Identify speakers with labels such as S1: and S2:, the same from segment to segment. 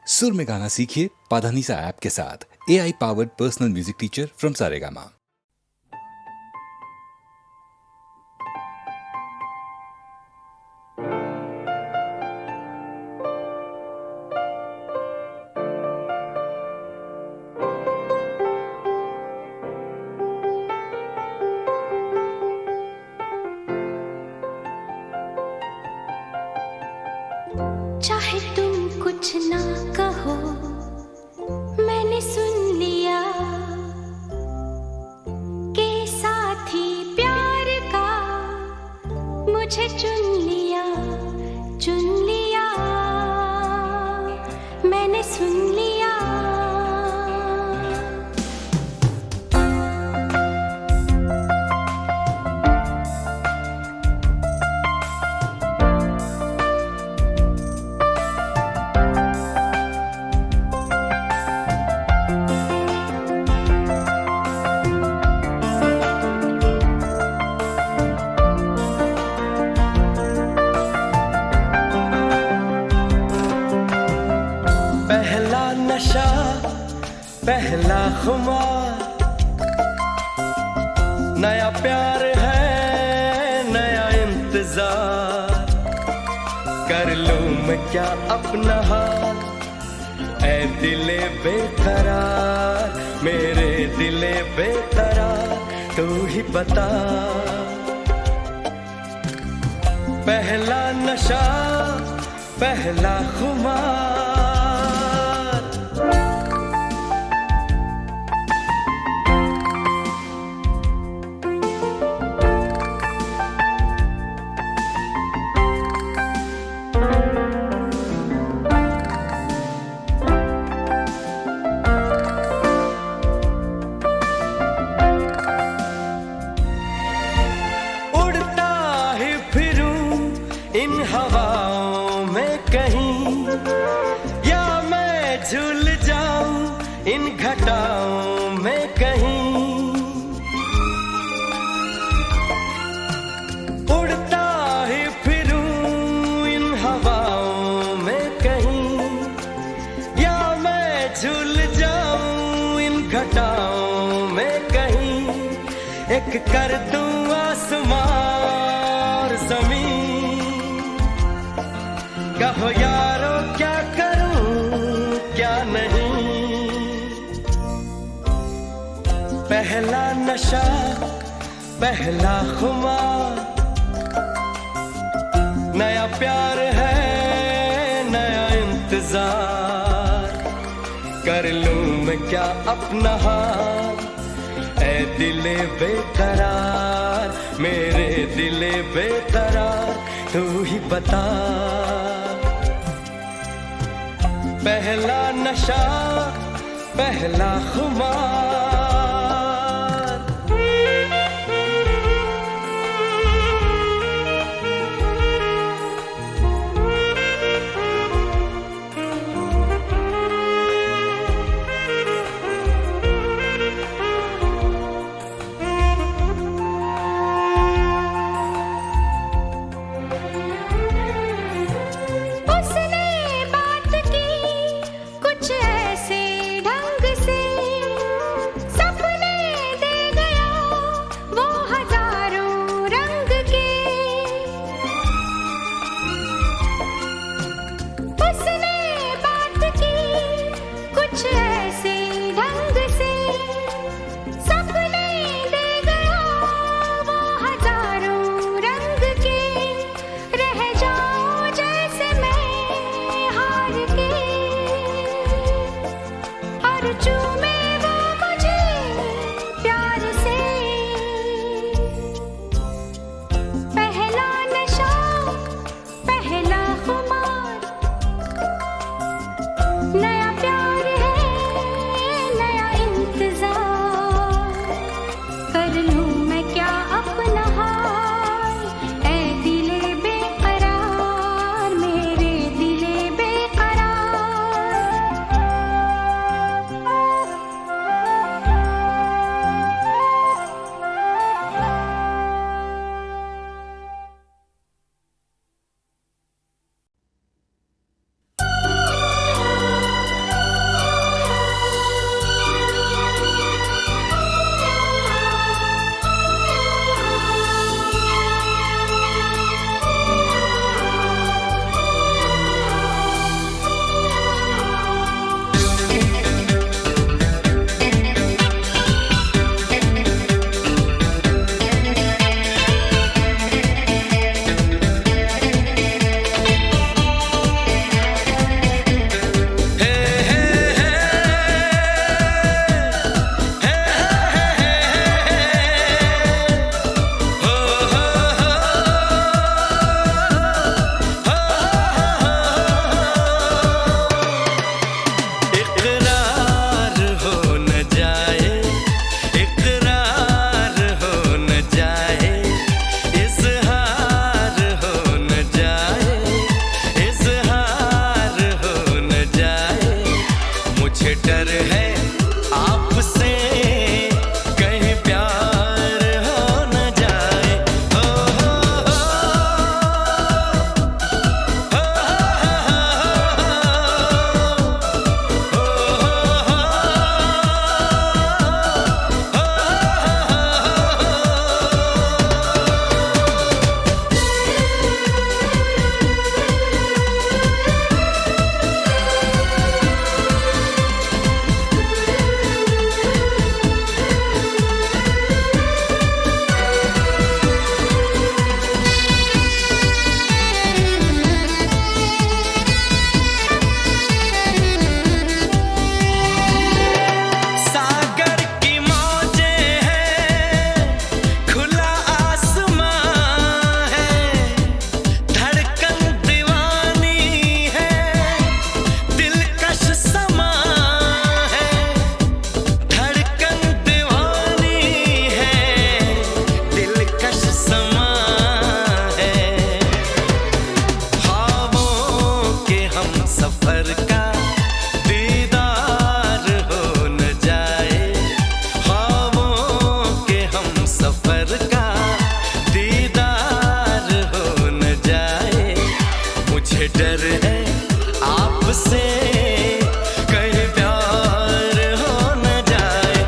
S1: सुर में गाना सीखिए पाधानीसा ऐप के साथ। AI powered personal music teacher from Saregama.
S2: चाहे तुम कुछ ना कहो, मैंने सुन लिया के साथी प्यार का मुझे चुन लिया, मैंने सुन लिया।
S3: नशा पहला खुमार, नया प्यार है नया इंतजार, कर लूं मैं क्या अपना हाल, ऐ दिले बेकरार, मेरे दिले बेकरार, तू ही बता। पहला नशा पहला खुमार, इन हवाओं में कहीं, या मैं झूल जाऊं इन घटाओं में कहीं, उड़ता ही फिरूं इन हवाओं में कहीं, या मैं झूल जाऊं इन घटाओं में कहीं, एक कर दूं आसमां और जमीन, कहो यारो क्या करूं क्या नहीं। पहला नशा पहला खुमार, नया प्यार है नया इंतजार, कर लूं मैं क्या अपना हाल, ऐ दिले बेकरार, मेरे दिले बेकरार, तू ही बता। पहला नशा पहला खुमार, सफर का दीदार हो न जाए, ख्वाबों के हम सफर का दीदार हो न जाए। मुझे डर है आपसे कहीं प्यार हो न जाए।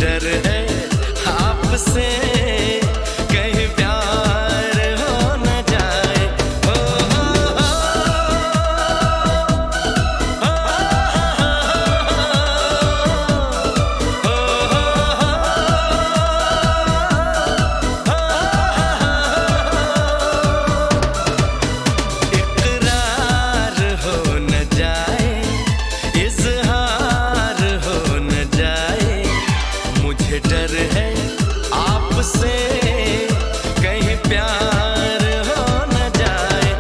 S3: डर है आपसे कहीं प्यार हो न जाए। इकरार हो न जाए, इज़हार हो न जाए। मुझे डर है आपसे कहीं प्यार हो न जाए।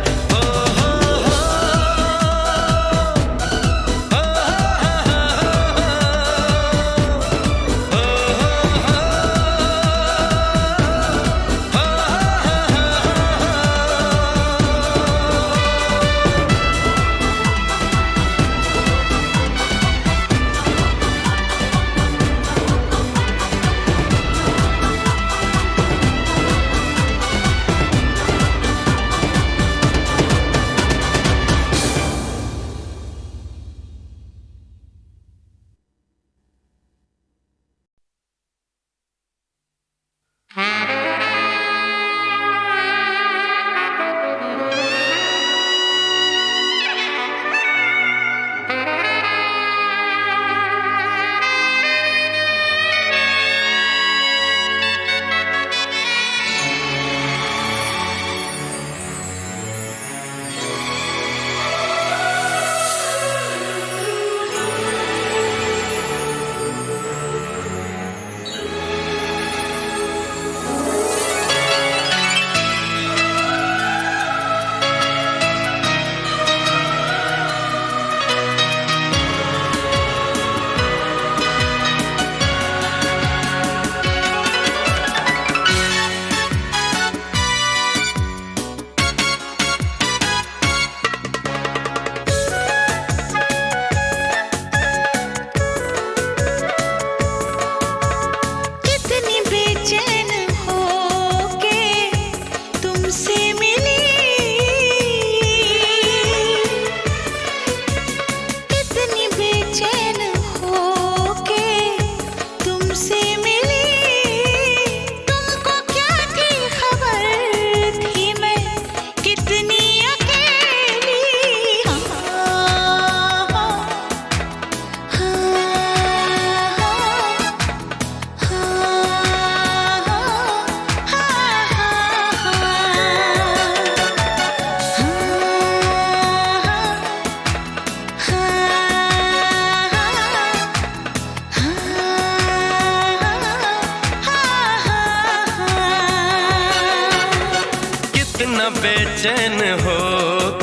S3: बेचैन हो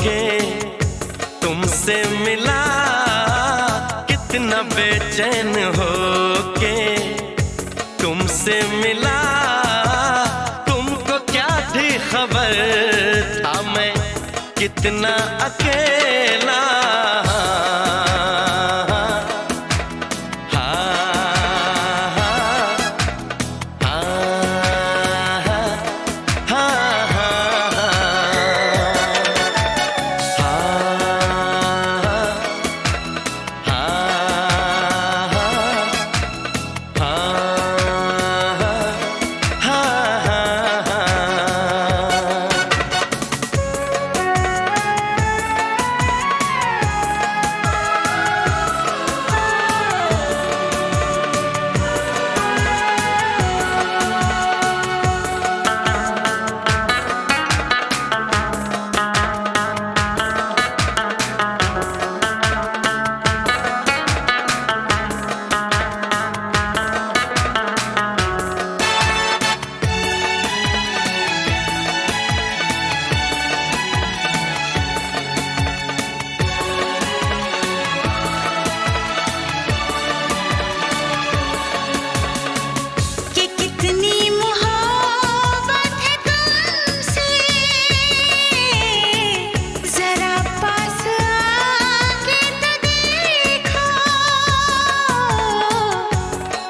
S3: के तुमसे मिला कितना बेचैन हो के तुमसे मिला, तुमको क्या थी खबर था मैं कितना अकेला।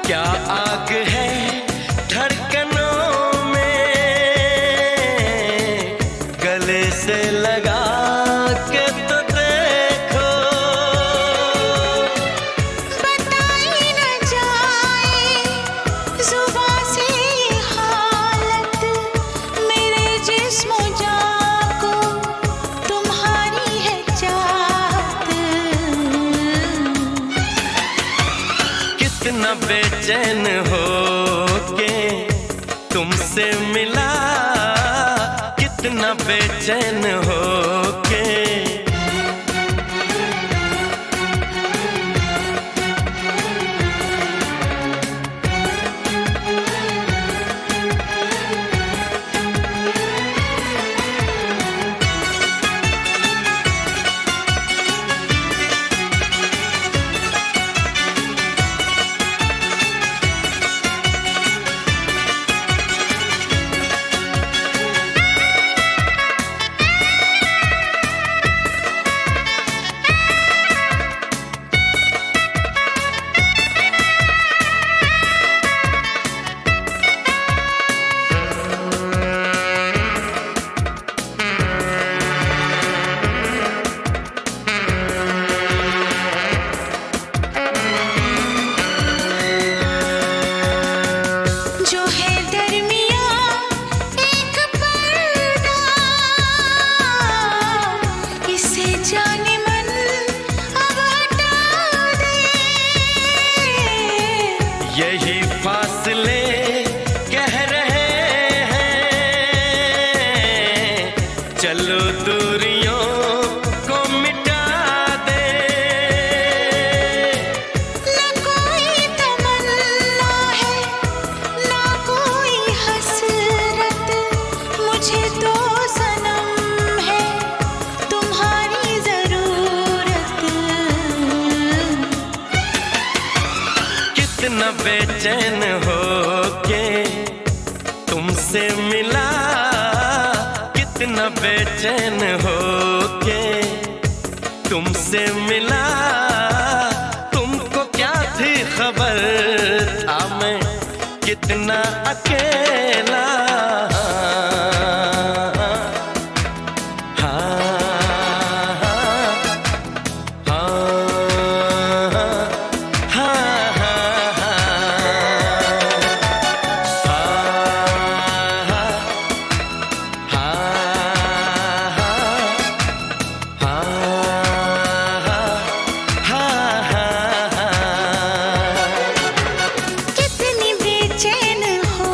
S3: क्या आग है धड़कनों में, गले से लगा के तो देखो।
S2: बताई न जाए जुबां से हालत मेरे जिस्म जान को तुम्हारी है चाहत।
S3: कितना बेचैन हो के तुमसे मिला, कितना बेचैन हो के।
S2: जो है दरमियाँ एक पर्दा, इसे जाने मन अब हटा दे।
S3: यही फासले कह रहे हैं, चलो दूरियों को मिटा दे।
S2: न कोई तमन्ना है न कोई हसरत, मुझे तो सनम है तुम्हारी जरूरत।
S3: कितना बेचैन हो के तुमसे मिला, कितना बेचैन हो के तुमसे मिला, तुमको क्या थी खबर था मैं कितना अकेला।
S2: कितनी बेचैन हो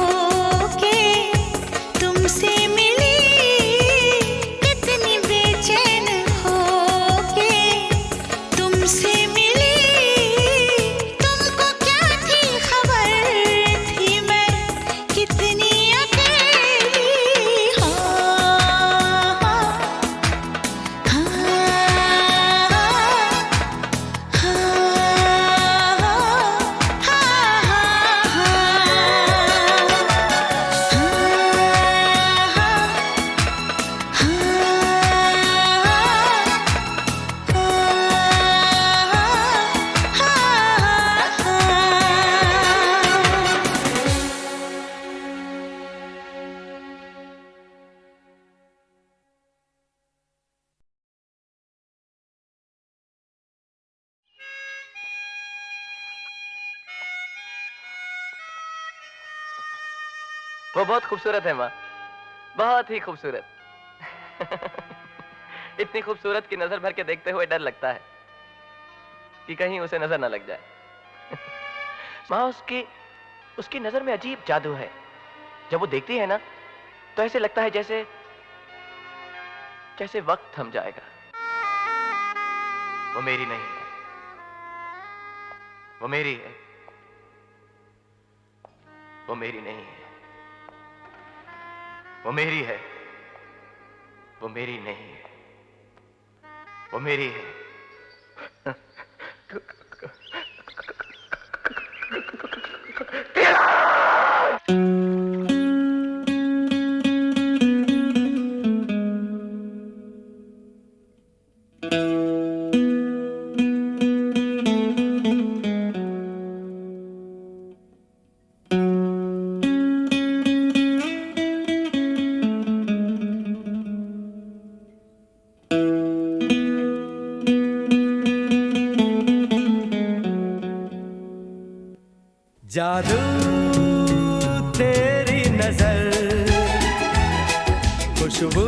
S4: वो बहुत खूबसूरत है माँ, बहुत ही खूबसूरत। इतनी खूबसूरत की नजर भर के देखते हुए डर लगता है कि कहीं उसे नजर ना लग जाए। माँ, उसकी नजर में अजीब जादू है। जब वो देखती है ना तो ऐसे लगता है जैसे जैसे वक्त थम जाएगा। वो मेरी नहीं है, वो मेरी है, वो मेरी नहीं है, वो मेरी है, वो मेरी नहीं है, वो मेरी है।
S3: जादू तेरी नजर, खुशबू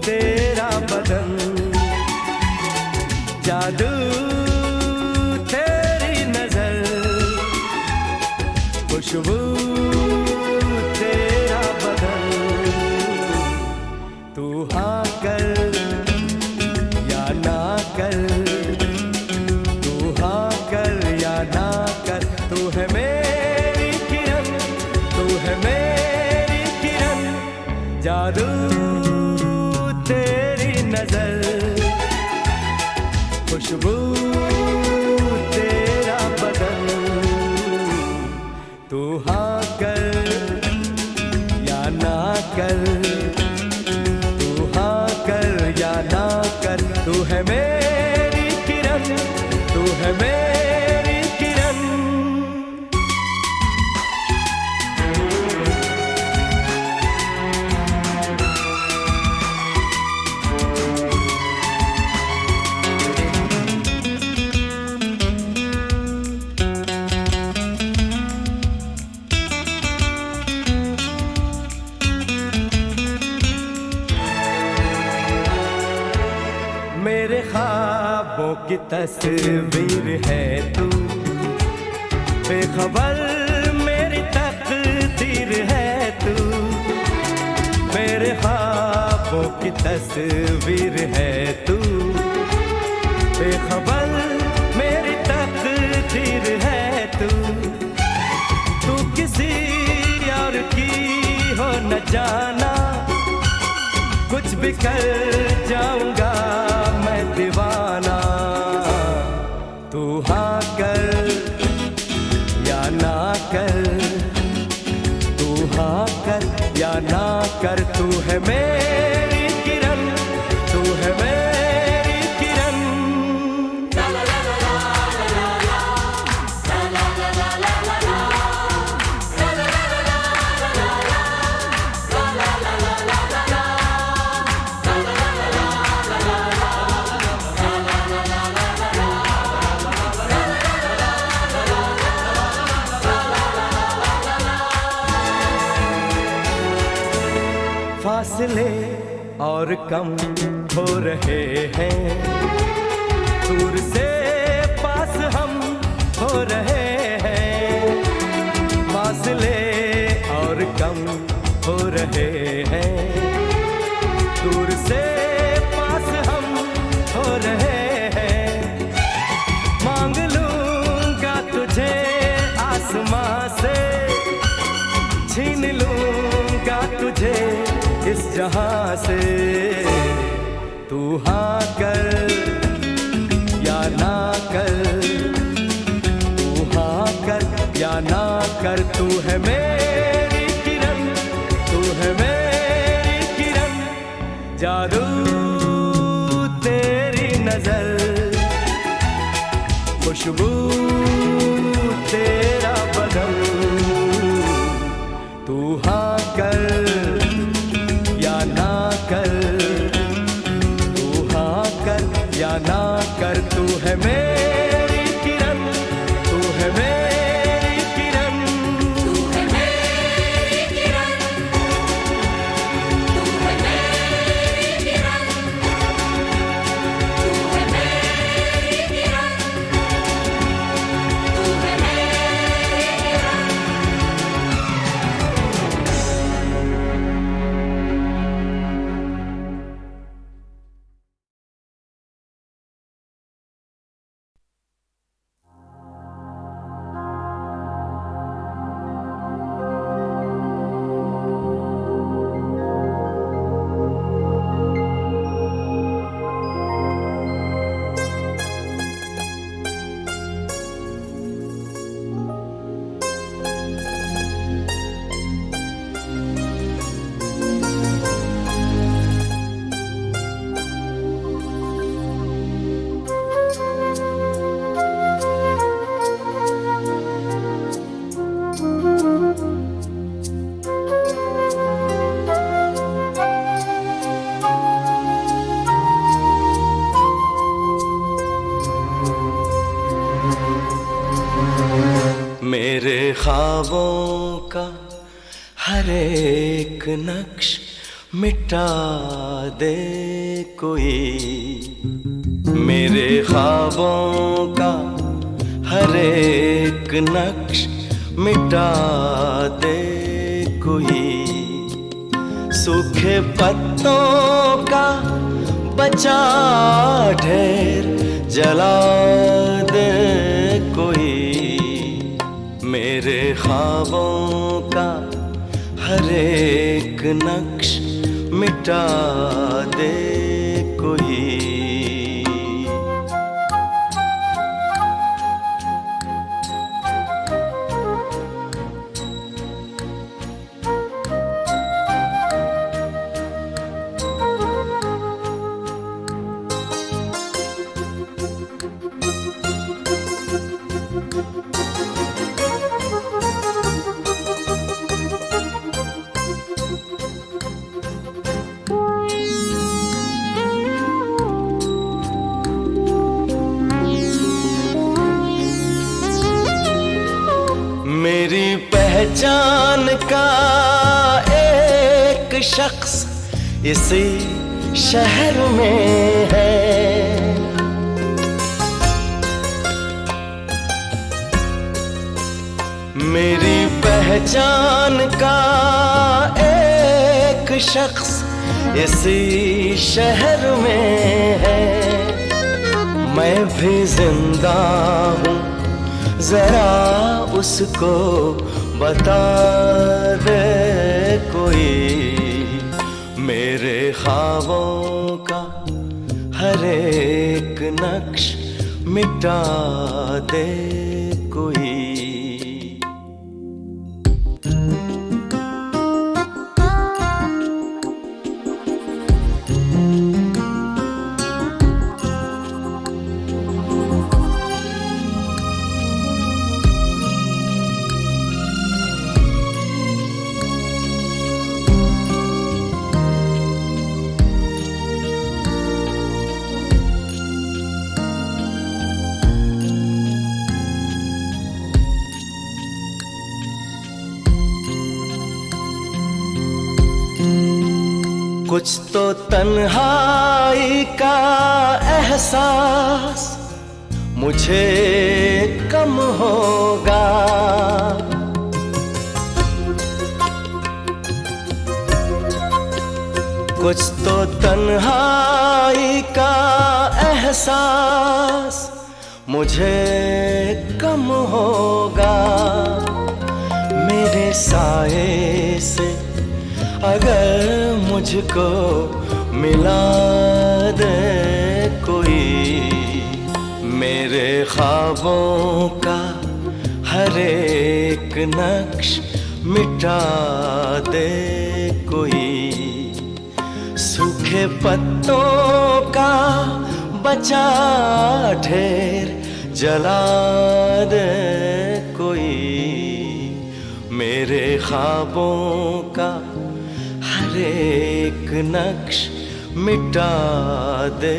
S3: तेरा बदन, जादू तेरी नजर, खुशबू तेरा बदन। तू हाँ कर या ना कर, तू हाँ कर या ना कर, तू है मेरी किरण, तू है मेरी किरण। जादू तेरी नजर, खुशबू तेरा बदन। तू हाँ कर या ना कर, तू हाँ कर या ना कर, तू है मेरी किरण, तू है मेरी किरण। मेरे ख्वाबों की तस्वीर है तू, बेखबर मेरी तकदीर है तू। मेरे ख्वाबों की तस्वीर है तू, बेखबर मेरी तकदीर है तू। तू किसी और की हो न जाना, कुछ भी कर जाऊंगा मैं दीवाना। तू हाँ कर या ना कर, तू हाँ कर या ना कर, तू है मेरी किरण, तू है मेरी किरण। फासले और कम हो रहे हैं, दूर से पास हम हो रहे हैं। फासले और कम हो रहे हैं, दूर से पास हम हो रहे हैं। मांग लूंगा तुझे आसमां से, छीन लूंगा तुझे इस जहां से। तू हाँ कर या ना कर, तू हाँ कर या ना कर, तू है मेरी किरण, तू है मेरी किरण। जादू तेरी नजर, खुशबू तेरा बदन। तू हाँ कर या ना कर, तू हाँ कर या ना कर, तू है मेरी किरण, तू है मेरी किरण, तू है मेरी ख्वाबों का हर एक नक्श मिटा दे कोई, मेरे ख्वाबों का हर एक नक्श मिटा दे कोई, सूखे पत्तों का बचा ढेर जला दे कोई, मेरे ख्वाबों का हर एक नक्श मिटा दे कोई। मेरी पहचान का एक शख्स इसी शहर में है, मेरी पहचान का एक शख्स इसी शहर में है, मैं भी जिंदा हूँ जरा उसको बता दे कोई, मेरे ख्वाबों का हर एक नक्श मिटा दे कोई। कुछ तो तन्हाई का एहसास मुझे कम होगा, कुछ तो तन्हाई का एहसास मुझे कम होगा, मेरे साए से अगर मुझको मिला दे कोई, मेरे ख्वाबों का हर एक नक्श मिटा दे कोई, सूखे पत्तों का बचा ढेर जला दे कोई, मेरे ख्वाबों का हर एक नक्श मिटा दे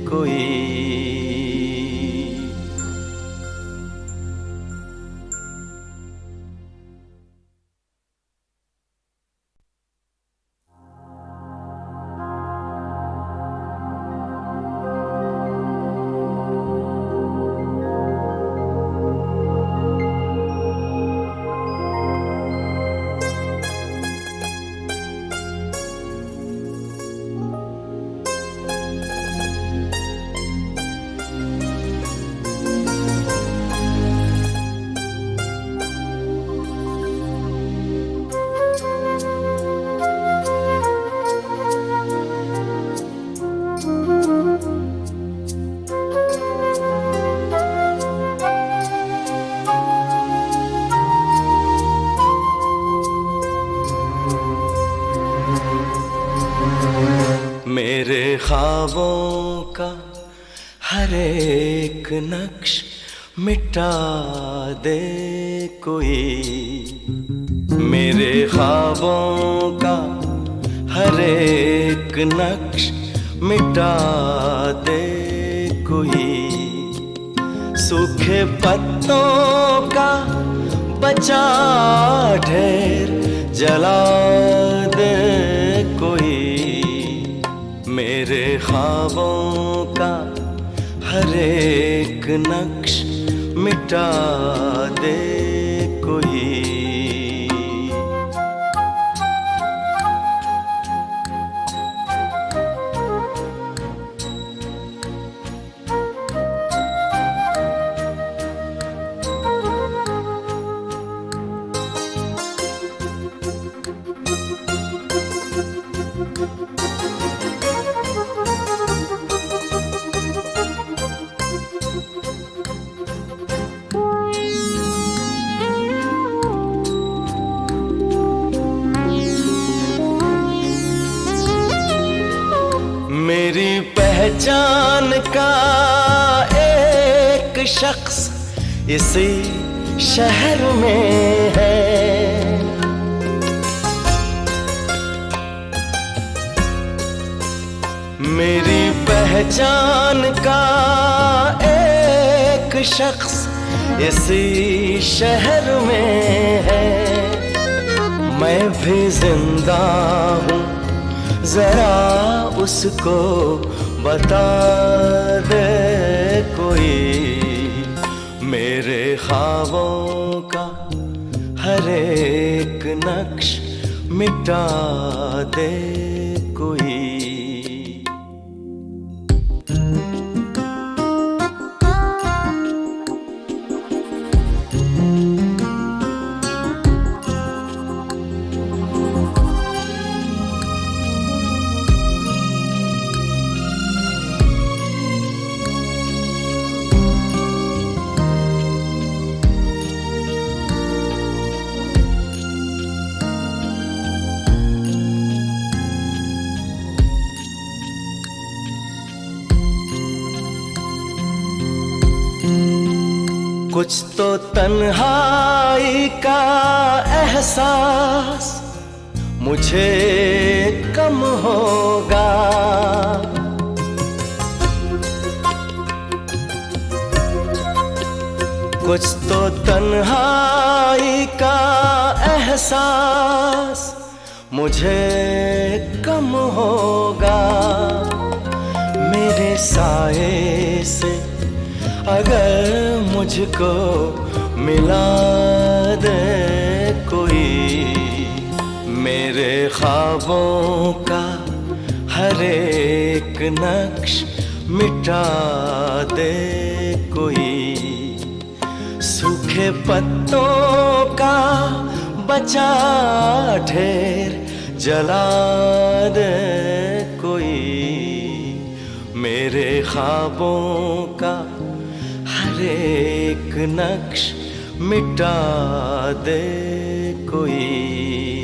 S3: कोई। मेरे ख्वाबों का हर एक नक्श मिटा दे कोई, मेरे ख्वाबों का हर एक नक्श मिटा दे कोई, सूखे पत्तों का बचा ढेर जला दे कोई, मेरे ख्वाबों का हर एक नक्श मिटा दे कोई। मेरी पहचान का एक शख्स इसी शहर में है, मेरी पहचान का एक शख्स इसी शहर में है। मैं भी जिंदा हूँ, जरा उसको बता दे कोई, मेरे ख्वाबों का हर एक नक्श मिटा दे कोई। कुछ तो तन्हाई का एहसास मुझे कम होगा, कुछ तो तन्हाई का एहसास मुझे कम होगा। मेरे साए से अगर मुझको मिला दे कोई, मेरे ख्वाबों का हर एक नक्श मिटा दे कोई, सूखे पत्तों का बचा ढेर जला दे कोई, मेरे ख्वाबों का हर एक नक्श मिटा दे कोई।